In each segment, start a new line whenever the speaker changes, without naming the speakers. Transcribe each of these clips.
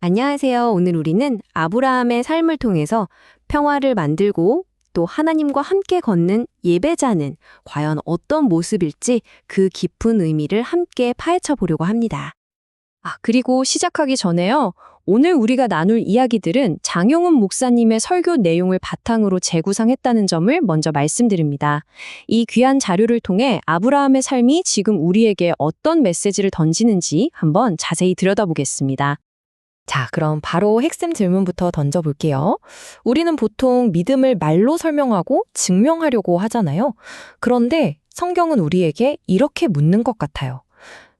안녕하세요. 오늘 우리는 아브라함의 삶을 통해서 평화를 만들고 또 하나님과 함께 걷는 예배자는 과연 어떤 모습일지 그 깊은 의미를 함께 파헤쳐 보려고 합니다.
그리고 시작하기 전에요. 오늘 우리가 나눌 이야기들은 장용훈 목사님의 설교 내용을 바탕으로 재구상했다는 점을 먼저 말씀드립니다. 이 귀한 자료를 통해 아브라함의 삶이 지금 우리에게 어떤 메시지를 던지는지 한번 자세히 들여다보겠습니다.
자, 그럼 바로 핵심 질문부터 던져볼게요. 우리는 보통 믿음을 말로 설명하고 증명하려고 하잖아요. 그런데 성경은 우리에게 이렇게 묻는 것 같아요.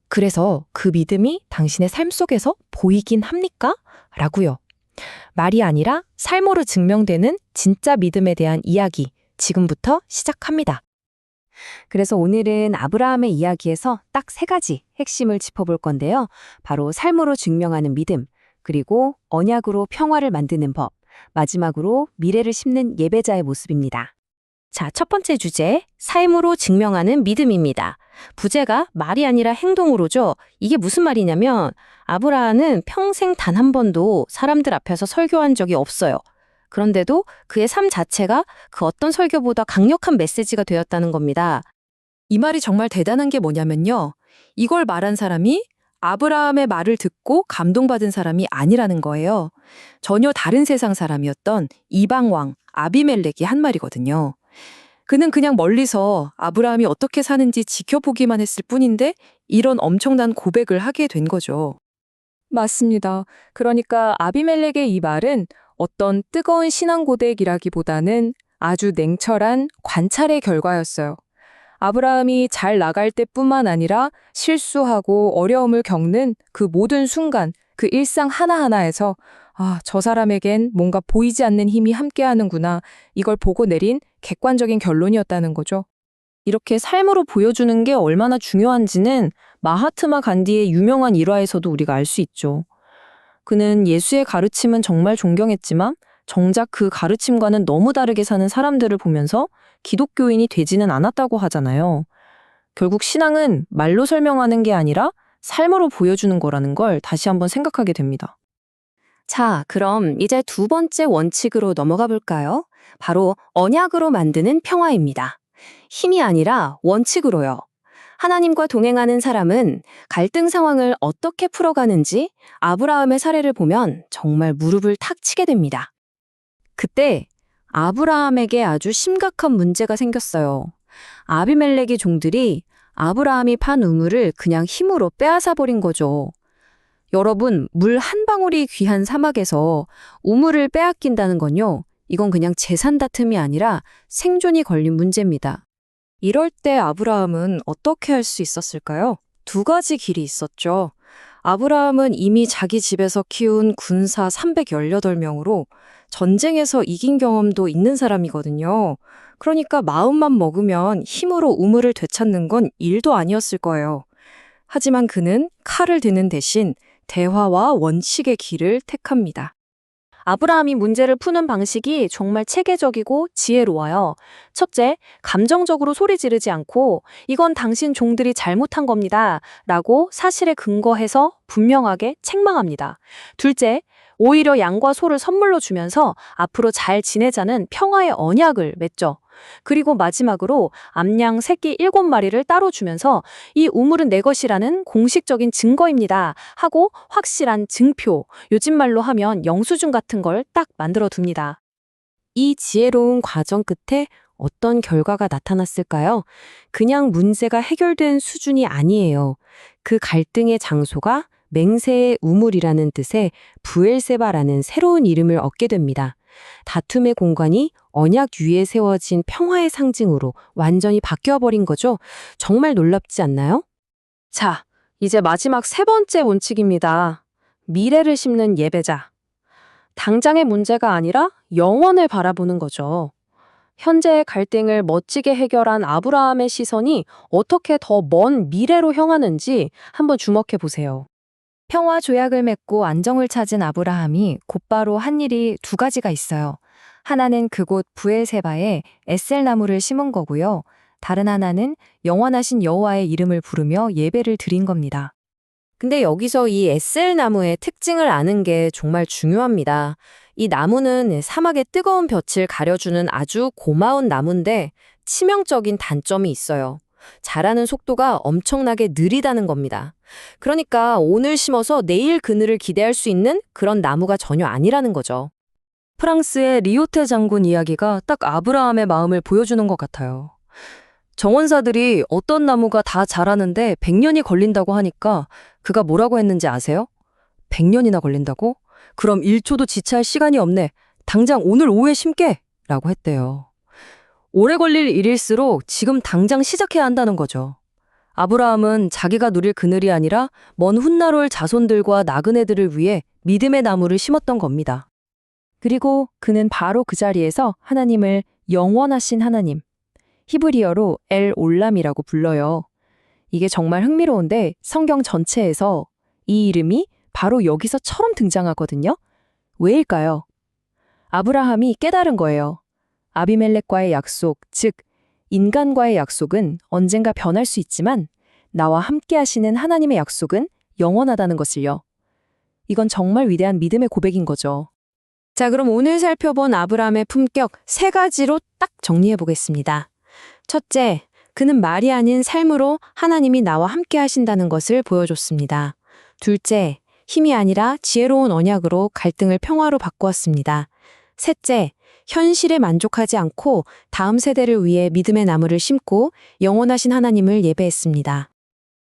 그래서 그 믿음이 당신의 삶 속에서 보이긴 합니까? 라고요. 말이 아니라 삶으로 증명되는 진짜 믿음에 대한 이야기, 지금부터 시작합니다.
그래서 오늘은 아브라함의 이야기에서 딱 세 가지 핵심을 짚어볼 건데요. 바로 삶으로 증명하는 믿음, 그리고 언약으로 평화를 만드는 법, 마지막으로 미래를 심는 예배자의 모습입니다. 자, 첫 번째 주제, 삶으로 증명하는 믿음입니다. 부제가 말이 아니라 행동으로죠. 이게 무슨 말이냐면 아브라함은 평생 단 한 번도 사람들 앞에서 설교한 적이 없어요. 그런데도 그의 삶 자체가 그 어떤 설교보다 강력한 메시지가 되었다는 겁니다.
이 말이 정말 대단한 게 뭐냐면요. 이걸 말한 사람이 아브라함의 말을 듣고 감동받은 사람이 아니라는 거예요. 전혀 다른 세상 사람이었던 이방왕 아비멜렉이 한 말이거든요. 그는 그냥 멀리서 아브라함이 어떻게 사는지 지켜보기만 했을 뿐인데 이런 엄청난 고백을 하게 된 거죠.
맞습니다. 그러니까 아비멜렉의 이 말은 어떤 뜨거운 신앙 고백이라기보다는 아주 냉철한 관찰의 결과였어요. 아브라함이 잘 나갈 때뿐만 아니라 실수하고 어려움을 겪는 그 모든 순간, 그 일상 하나하나에서 저 사람에겐 뭔가 보이지 않는 힘이 함께하는구나. 이걸 보고 내린 객관적인 결론이었다는 거죠.
이렇게 삶으로 보여주는 게 얼마나 중요한지는 마하트마 간디의 유명한 일화에서도 우리가 알 수 있죠. 그는 예수의 가르침은 정말 존경했지만 정작 그 가르침과는 너무 다르게 사는 사람들을 보면서 기독교인이 되지는 않았다고 하잖아요. 결국 신앙은 말로 설명하는 게 아니라 삶으로 보여주는 거라는 걸 다시 한번 생각하게 됩니다.
자, 그럼 이제 두 번째 원칙으로 넘어가 볼까요? 바로 언약으로 만드는 평화입니다. 힘이 아니라 원칙으로요. 하나님과 동행하는 사람은 갈등 상황을 어떻게 풀어가는지 아브라함의 사례를 보면 정말 무릎을 탁 치게 됩니다. 그때 아브라함에게 아주 심각한 문제가 생겼어요. 아비멜렉의 종들이 아브라함이 판 우물을 그냥 힘으로 빼앗아 버린 거죠. 여러분, 물 한 방울이 귀한 사막에서 우물을 빼앗긴다는 건요, 이건 그냥 재산 다툼이 아니라 생존이 걸린 문제입니다.
이럴 때 아브라함은 어떻게 할 수 있었을까요? 두 가지 길이 있었죠. 아브라함은 이미 자기 집에서 키운 군사 318명으로 전쟁에서 이긴 경험도 있는 사람이거든요. 그러니까 마음만 먹으면 힘으로 우물을 되찾는 건 일도 아니었을 거예요. 하지만 그는 칼을 드는 대신 대화와 원칙의 길을 택합니다.
아브라함이 문제를 푸는 방식이 정말 체계적이고 지혜로워요. 첫째, 감정적으로 소리 지르지 않고 이건 당신 종들이 잘못한 겁니다. 라고 사실에 근거해서 분명하게 책망합니다. 둘째, 오히려 양과 소를 선물로 주면서 앞으로 잘 지내자는 평화의 언약을 맺죠. 그리고 마지막으로 암양 새끼 7마리를 따로 주면서 이 우물은 내 것이라는 공식적인 증거입니다 하고 확실한 증표, 요즘 말로 하면 영수증 같은 걸 딱 만들어 둡니다. 이 지혜로운 과정 끝에 어떤 결과가 나타났을까요? 그냥 문제가 해결된 수준이 아니에요. 그 갈등의 장소가 맹세의 우물이라는 뜻의 부엘세바라는 새로운 이름을 얻게 됩니다. 다툼의 공간이 언약 위에 세워진 평화의 상징으로 완전히 바뀌어버린 거죠. 정말 놀랍지 않나요? 자, 이제 마지막 세 번째 원칙입니다. 미래를 심는 예배자. 당장의 문제가 아니라 영원을 바라보는 거죠. 현재의 갈등을 멋지게 해결한 아브라함의 시선이 어떻게 더 먼 미래로 향하는지 한번 주목해 보세요.
평화 조약을 맺고 안정을 찾은 아브라함이 곧바로 한 일이 두 가지가 있어요. 하나는 그곳 부엘세바에 에셀나무를 심은 거고요. 다른 하나는 영원하신 여호와의 이름을 부르며 예배를 드린 겁니다.
근데 여기서 이 에셀 나무의 특징을 아는 게 정말 중요합니다. 이 나무는 사막의 뜨거운 볕을 가려주는 아주 고마운 나무인데 치명적인 단점이 있어요. 자라는 속도가 엄청나게 느리다는 겁니다. 그러니까 오늘 심어서 내일 그늘을 기대할 수 있는 그런 나무가 전혀 아니라는 거죠.
프랑스의 리오테 장군 이야기가 딱 아브라함의 마음을 보여주는 것 같아요. 정원사들이 어떤 나무가 다 자라는데 100년이 걸린다고 하니까 그가 뭐라고 했는지 아세요? 100년이나 걸린다고? 그럼 1초도 지체할 시간이 없네. 당장 오늘 오후에 심게! 라고 했대요. 오래 걸릴 일일수록 지금 당장 시작해야 한다는 거죠. 아브라함은 자기가 누릴 그늘이 아니라 먼 훗날 올 자손들과 나그네들을 위해 믿음의 나무를 심었던 겁니다.
그리고 그는 바로 그 자리에서 하나님을 영원하신 하나님, 히브리어로 엘 올람이라고 불러요. 이게 정말 흥미로운데 성경 전체에서 이 이름이 바로 여기서 처럼 등장하거든요. 왜일까요? 아브라함이 깨달은 거예요. 아비멜렉과의 약속, 즉 인간과의 약속은 언젠가 변할 수 있지만 나와 함께 하시는 하나님의 약속은 영원하다는 것을요. 이건 정말 위대한 믿음의 고백인 거죠. 자, 그럼 오늘 살펴본 아브라함의 품격 3가지로 딱 정리해 보겠습니다. 첫째, 그는 말이 아닌 삶으로 하나님이 나와 함께 하신다는 것을 보여줬습니다. 둘째, 힘이 아니라 지혜로운 언약으로 갈등을 평화로 바꾸었습니다. 셋째, 현실에 만족하지 않고 다음 세대를 위해 믿음의 나무를 심고 영원하신 하나님을 예배했습니다.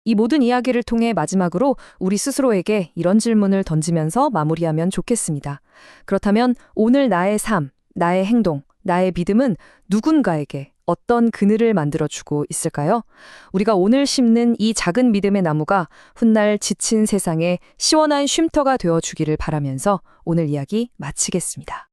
이 모든 이야기를 통해 마지막으로 우리 스스로에게 이런 질문을 던지면서 마무리하면 좋겠습니다. 그렇다면 오늘 나의 삶, 나의 행동, 나의 믿음은 누군가에게 어떤 그늘을 만들어주고 있을까요? 우리가 오늘 심는 이 작은 믿음의 나무가 훗날 지친 세상에 시원한 쉼터가 되어주기를 바라면서 오늘 이야기 마치겠습니다.